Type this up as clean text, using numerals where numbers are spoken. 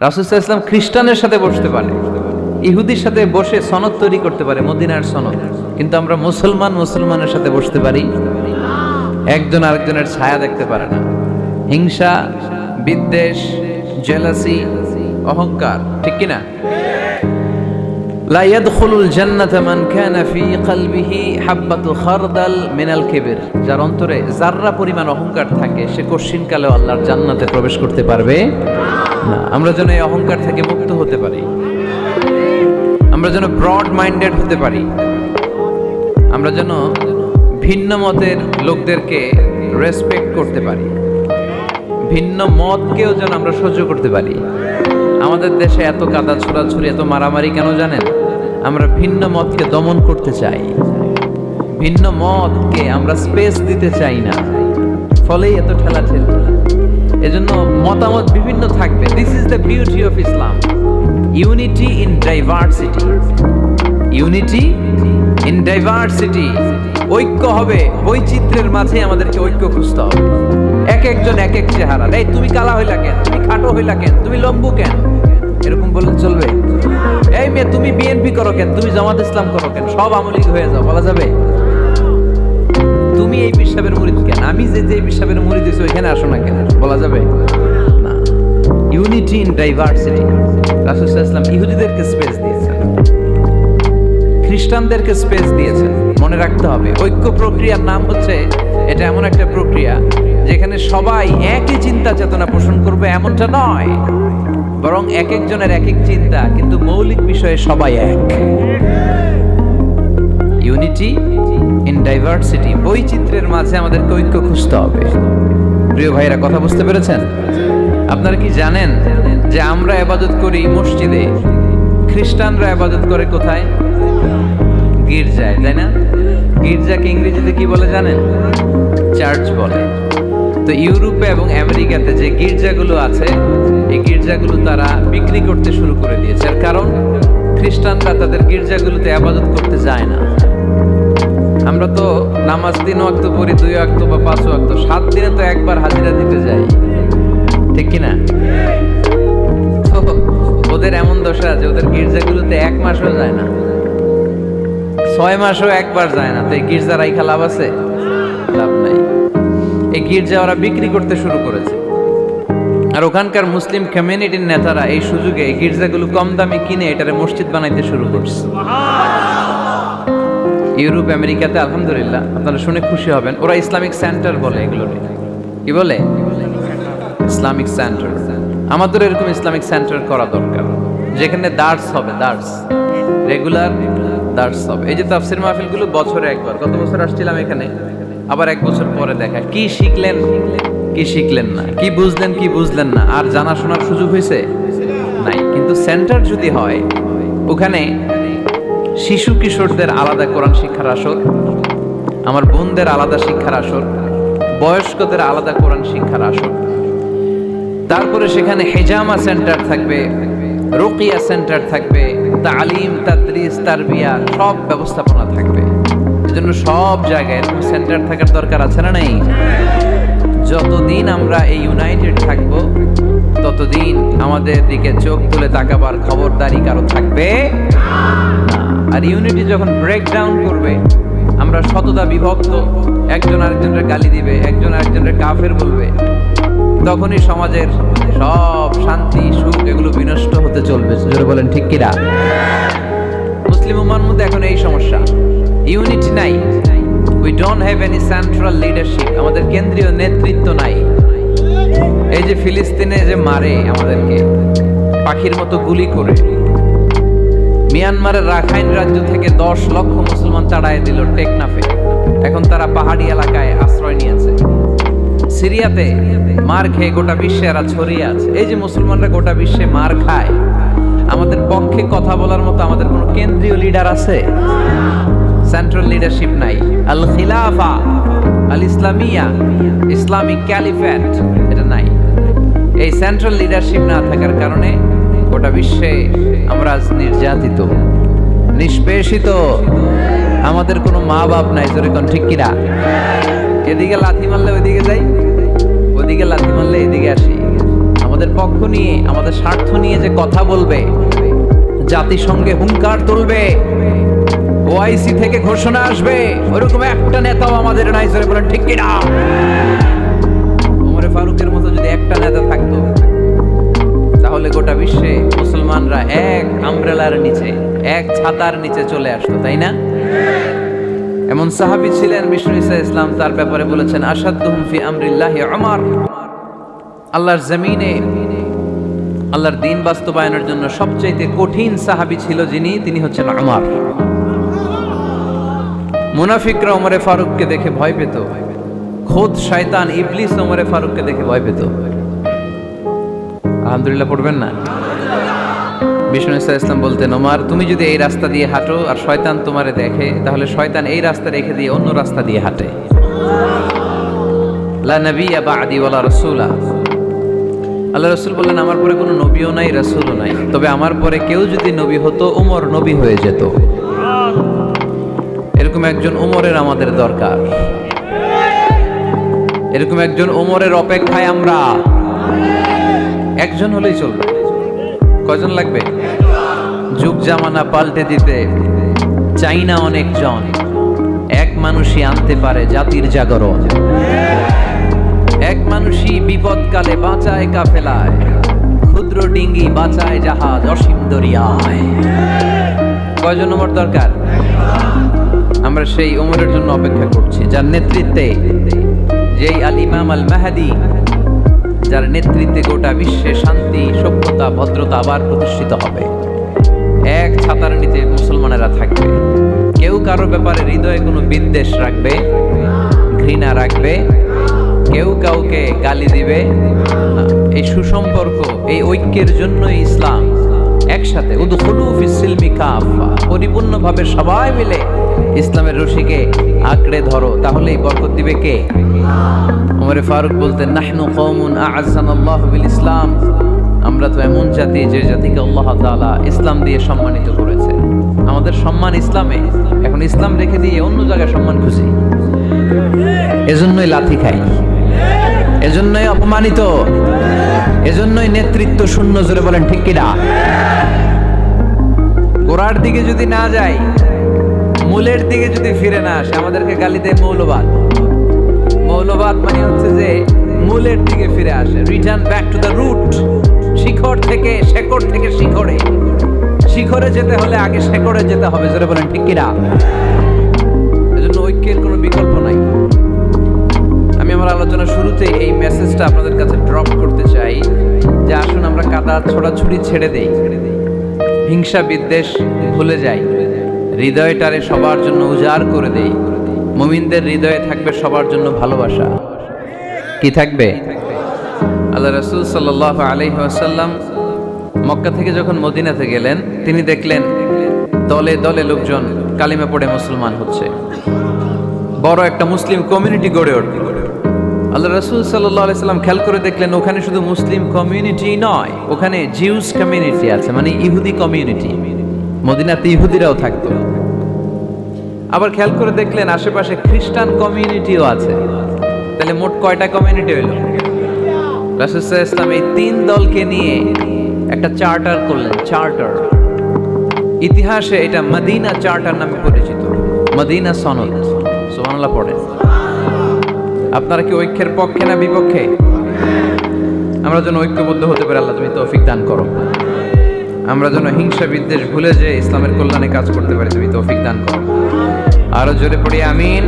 রাসূল সাল্লাল্লাহু আলাইহি ওয়াসাল্লাম খ্রিস্টানের সাথে বসতে পারে, ইহুদির সাথে বসে সনদ তৈরি করতে পারে, মদিনার সনদ। কিন্তু আমরা মুসলমানের সাথে বসতে পারি, একজন আরেকজনের ছায়া দেখতে পারে না। হিংসা, বিদ্বেষ, জেলাসি, অহংকার, ঠিক কিনা? লা ইয়াদখুলুল জান্নাতা মান কানা ফি কলবিহি হাববাতু খারদাল মিনাল কিবর। যার অন্তরে যাররা পরিমাণ অহংকার থাকে সে কোশ্চিনকালেও আল্লাহর জান্নাতে প্রবেশ করতে পারবে না। আমরা যেন এই অহংকার থেকে মুক্ত হতে পারি, আমরা যেন ব্রড মাইন্ডেড হতে পারি, আমরা যেন ভিন্ন মতের লোকদেরকে রেসপেক্ট করতে পারি, ভিন্ন মতকেও যেন আমরা সহ্য করতে পারি। আমাদের দেশে এত কাদা ছোড়াছুরি, এত মারামারি কেন জানেন? আমরা ভিন্ন মতকে দমন করতে চাই, ভিন্ন মতকে আমরা স্পেস দিতে চাই না, ফলেই এত ঠেলাঠেলি। এজন্য মতামত বিভিন্ন থাকবে। This is the beauty of Islam, unity in diversity, unity in diversity. ঐক্য হবে, বৈচিত্র্যের মাঝে আমাদেরকে ঐক্য খুঁজতে হবে। এক একজন এক এক চেহারা। এই তুমি কালা হইলা কেন, তুমি খাটো হইলা কেন, তুমি লম্বু কেন, এরকম বললে চলবে? এই মেয়ে তুমি বিএনপি করো কেন, তুমি জামাত ইসলাম করো কেন, সব আওয়ামী লীগ হয়ে যাও, বলা যাবে? তুমি এই পিশাবের মুরিদ কেন, আমি যে পিশাবের মুরিদ হইছি ওইখানে আসো না কেন, বলা যাবে না। Unity in diversity. রাসূল সাল্লাল্লাহু আলাইহি ওয়াসাল্লাম ইহুদিদেরকে স্পেস দিয়েছেন, খ্রিস্টানদেরকে স্পেস দিয়েছেন। মনে রাখতে হবে, ঐক্য প্রক্রিয়ার নাম হচ্ছে, এটা এমন একটা প্রক্রিয়া যেখানে সবাই একই চিন্তা চেতনা পোষণ করবে এমনটা নয়, বরং এক একজনের এক এক চিন্তা, কিন্তু মৌলিক বিষয়ে সবাই এক। ইউনিটি ইন ডাইভার্সিটি, বৈচিত্র্যের মাঝে আমাদেরকে ঐক্য খুঁজতে হবে। প্রিয় ভাইরা, কথা বুঝতে পেরেছেন? আপনারা কি জানেন যে আমরা ইবাদত করি মসজিদে, খ্রিস্টানরা ইবাদত করে কোথায়? গির্জায়, তাই না? গির্জাকে ইংরেজিতে কি বলে জানেন? চার্চ বলে। তো ইউরোপে এবং আমেরিকাতে যে গির্জাগুলো আছে, এই গির্জাগুলো তারা বিক্রি করতে শুরু করে দিয়েছে। এর কারণ, খ্রিস্টানরা তাদের গির্জাগুলোতে ইবাদত করতে যায় না। আমরা তো নামাজ 3 ওয়াক্ত পড়ি, 2 ওয়াক্ত বা 5 ওয়াক্ত, 7 দিনে তো একবার হাজিরা দিতে যাই, ঠিক কিনা? ওদের এমন দশা আছে, ওদের গির্জাগুলোতে 1 মাসও যায় না, 6 মাসও একবার যায় না। তো এই গির্জা রাইখা লাভ আছে? লাভ নাই। এই গির্জা ওরা বিক্রি করতে শুরু করেছে, আর ওখানকার মুসলিম কমিউনিটির নেতারা এই সুযোগে এই গির্জাগুলো কম দামে কিনে এটারে মসজিদ বানাইতে শুরু করছে। ইউরোপ আমেরিকাতে আলহামদুলিল্লাহ, আপনারা শুনে খুশি হবেন, ওরা ইসলামিক সেন্টার বলে এগুলোকে। কি বলে? Islamic centre. আমাদের এরকম ইসলামিক সেন্টার করা দরকার, যেখানে দার্স হবে, দার্স, রেগুলার দার্স হবে। এই যে তাফসির মাহফিলগুলো বছরে একবার, গত বছর আসছিলাম এখানে, আবার 1 বছর পরে দেখা, কি শিখলেন কি শিখলেন না, কি বুঝলেন কি বুঝলেন না, আর জানা শোনার সুযোগ হয়েছে নাই। কিন্তু সেন্টার যদি হয়, ওখানে শিশু কিশোরদের আলাদা কোরআন শিক্ষার আসর, আমার বোনদের আলাদা শিক্ষার আসর, বয়স্কদের আলাদা কোরআন শিক্ষার আসর, তারপরে সেখানে হেজামা সেন্টার থাকবে, রুকিয়া সেন্টার থাকবে, তালিম, তাদরিস, তারবিয়া, সব ব্যবস্থাপনা থাকবে। এজন্য সব জায়গায় এরকম সেন্টার থাকার দরকার আছে না নাই? যতদিন আমরা এই ইউনাইটেড থাকব, ততদিন আমাদের দিকে চোখ তুলে তাকাবার খবরদারি কারো থাকবে না। আর ইউনিটি যখন ব্রেকডাউন করবে, আমরা শততা বিভক্ত, একজন আরেকজনের গালি দিবে, একজন আরেকজনের কাফের বলবে, তখনই সমাজের সব শান্তি সুখ এগুলো বিনষ্ট হতে চলবে। জোরে বলেন ঠিক কিনা? মুসলিম উম্মার মধ্যে এখন এই সমস্যা, ইউনিটি নাই। We don't have any central leadership, আমাদের কেন্দ্রীয় নেতৃত্ব নাই। এই যে ফিলিস্তিনে যে মারে আমাদেরকে পাখির মতো গুলি করে, মিয়ানমারের রাখাইন রাজ্য থেকে 10 লক্ষ মুসলমান তাড়ায় দিল টেকনাফে, এখন তারা পাহাড়ি এলাকায় আশ্রয় নিয়েছে। সিরিয়াতে মার খেয়ে গোটা বিশ্বে এরা ছড়িয়ে আছে। এই যে মুসলমানরা গোটা বিশ্বে মার খায়, আমাদের পক্ষে কথা বলার মতো আমাদের কোনো কেন্দ্রীয় লিডার আছে? সেন্ট্রাল লিডারশিপ নাই। আল খিলাফা আল ইসলামিয়া, ইসলামিক ক্যালিফেট, এটা নাই। এই সেন্ট্রাল লিডারশিপ না থাকার কারণে গোটা বিশ্বে আমরা নির্যাতিত, নিষ্পেষিত। আমাদের কোনো মা বাপ নাই। জোরে কোন ঠিক কিনা? এদিকে লাথি মারলে ওইদিকে যাই, ওইদিকে লাথি মারলে এদিকে আসি। আমাদের পক্ষ নিয়ে, আমাদের স্বার্থ নিয়ে যে কথা বলবে, জাতিসংঘে হুঙ্কার তুলবে, ওআইসি থেকে ঘোষণা আসবে, ওরকম একটা নেতাও আমাদের নাই। জোরে বলেন ঠিক কিনা? ওমরে ফারুকের মতো যদি একটা নেতা থাকতো, তাহলে গোটা বিশ্বে মুসলমানরা এক আমব্রেলার নিচে, এক ছাতার নিচে চলে আসতো, তাই না? এমন সাহাবী ছিলেন বিষ্ণু ঈসা ইসলাম তার ব্যাপারে বলেছেন, আশাদ্দুহুম ফি আমরিল্লাহি উমর। আল্লাহর জমিনে আল্লাহর দ্বীন বাস্তবায়নের জন্য সবচেয়ে কঠিন সাহাবী ছিল যিনি, তিনি হচ্ছেন উমর। মুনাফিকরা ওমরে ফারুককে দেখে ভয় পেত, খোদ শয়তান ইবলিস ওমরে ফারুককে দেখে ভয় পেত। আলহামদুলিল্লাহ পড়বেন না? বিষ্ণু ঈসা ইসলাম বলতেন, ওমর তুমি যদি এই রাস্তা দিয়ে হাঁটো আর শয়তান তোমারে দেখে, তাহলে শয়তান এই রাস্তা রেখে দিয়ে অন্য রাস্তা দিয়ে হাঁটে। লা নবিয়্যা বা'দি ওয়ালা রাসূলা। আল্লাহ রাসূল বললেন, আমার পরে কোনো নবীও নাই, রাসূলও নাই, তবে আমার পরে কেউ যদি নবী হতো, ওমর নবী হয়ে যেত। এরকম একজন ওমরের আমাদের দরকার। এরকম একজন ওমরের অপেক্ষায় আমরা। একজন হলেই চলবে। কয়জন লাগবে? যুগ জামানা পাল্টে দিতে চাই না অনেকজন, এক মানুষই আনতে পারে জাতির জাগরণ। এক মানুষই বিপদকালে বাঁচায় কাফেলায়, ক্ষুদ্র ডিঙ্গি বাঁচায় জাহাজ অসীম দরিয়ায়। কয়জন ওমর দরকার? আমরা সেই ওমরের জন্য অপেক্ষা করছি, যার নেতৃত্বে, যেই আল ইমাম আল মাহদি, যার নেতৃত্বে গোটা বিশ্বে শান্তি, সভ্যতা, ভদ্রতা আবার প্রতিষ্ঠিত হবে। এক ছাতার নিচে মুসলমানেরা থাকবে, কেউ কারো ব্যাপারে হৃদয়ে কোনো বিদ্বেষ রাখবে, ঘৃণা রাখবে, কেউ কাউকে গালি দিবে। এই সুসম্পর্ক, এই ঐক্যের জন্যই ইসলাম। একসাথে উদখুলু ফিস সিলমি কাফা, পরিপূর্ণভাবে সবাই মিলে ইসলামের রশিকে আঁকড়ে ধরো, তাহলেই বরকত দিবে কে? ওমরে ফারুক বলতেন, নাহনু কওমুন আ'আজ্জানাল্লাহু বিল ইসলাম। আমরা তো এমন জাতি, যে জাতিকে আল্লাহ তাআলা ইসলাম দিয়ে সম্মানিত করেছে। আমাদের সম্মান ইসলামে, এখন ইসলাম রেখে দিয়ে অন্য জায়গায় সম্মান খুঁজি, এজন্যই লাথি খাই, এজন্যই অপমানিত, এজন্যই নেতৃত্ব শূন্য। জোরে বলেন ঠিক কিনা? গোড়ার দিকে যদি না যাই, মূলের দিকে যদি ফিরে না আসে, আমাদেরকে গালি দেয় মৌলবাদ। মৌলবাদ মানে হচ্ছে যে মূলের দিকে ফিরে আসে, return back to the root. শিখর থেকে, শেকড় থেকে শিখরে, শিখরে যেতে হলে আগে শেকড়ে যেতে হবে। জোরে বলেন ঠিক কিনা? এজন্য ঐক্যের কোনো বিকল্প নাই। আমি আমার আলোচনা শুরুতে এই মেসেজটা আপনাদের কাছে ড্রপ করতে চাই যে আসুন আমরা কাদা ছোড়াছুড়ি ছেড়ে দেই, হিংসা বিদ্বেষ ভুলে যাই, হৃদয়টারে সবার জন্য উজাড় করে দেই। মুমিনদের হৃদয়ে থাকবে সবার জন্য ভালোবাসা। কি থাকবে? আল্লাহ রাসূল সাল্লাল্লাহু আলাইহি ওয়াসাল্লাম মক্কা থেকে যখন মদিনাতে গেলেন, তিনি দেখলেন দলে দলে লোকজন কালিমা পড়ে মুসলমান হচ্ছে, বড় একটা মুসলিম কমিউনিটি গড়ে উঠল। আল্লাহ রাসূল সাল্লাল্লাহু আলাইহি ওয়াসাল্লাম খেয়াল করে দেখলেন ওখানে শুধু মুসলিম কমিউনিটি নয়, ওখানে জিউস কমিউনিটি আছে, মানে ইহুদি কমিউনিটি। মদিনাতে ইহুদিরাও থাকতো। আবার খেয়াল করে দেখলেন আশেপাশে খ্রিস্টান কমিউনিটিও আছে। তাহলে মোট কয়টা কমিউনিটি হইল? রাসূল সাল্লাল্লাহু আলাইহি ওয়াসাল্লাম এই তিন দলকে নিয়ে একটা চার্টার করলেন। চার্টার, ইতিহাসে এটা মদিনা চার্টার নামে পরিচিত, মদিনা সনদ। সুবহানাল্লাহ পড়েন। আপনারা কি ঐক্যের পক্ষে না বিপক্ষে? আমরা যেন ঐক্যবদ্ধ হতে পারি, আল্লাহ তুমি তৌফিক দান করো। আমরা যেন হিংসা বিদ্বেষ ভুলে যে ইসলামের কল্যাণে কাজ করতে পারি, তুমি তৌফিক দান করো। আরো জোরে পড়ি আমিন।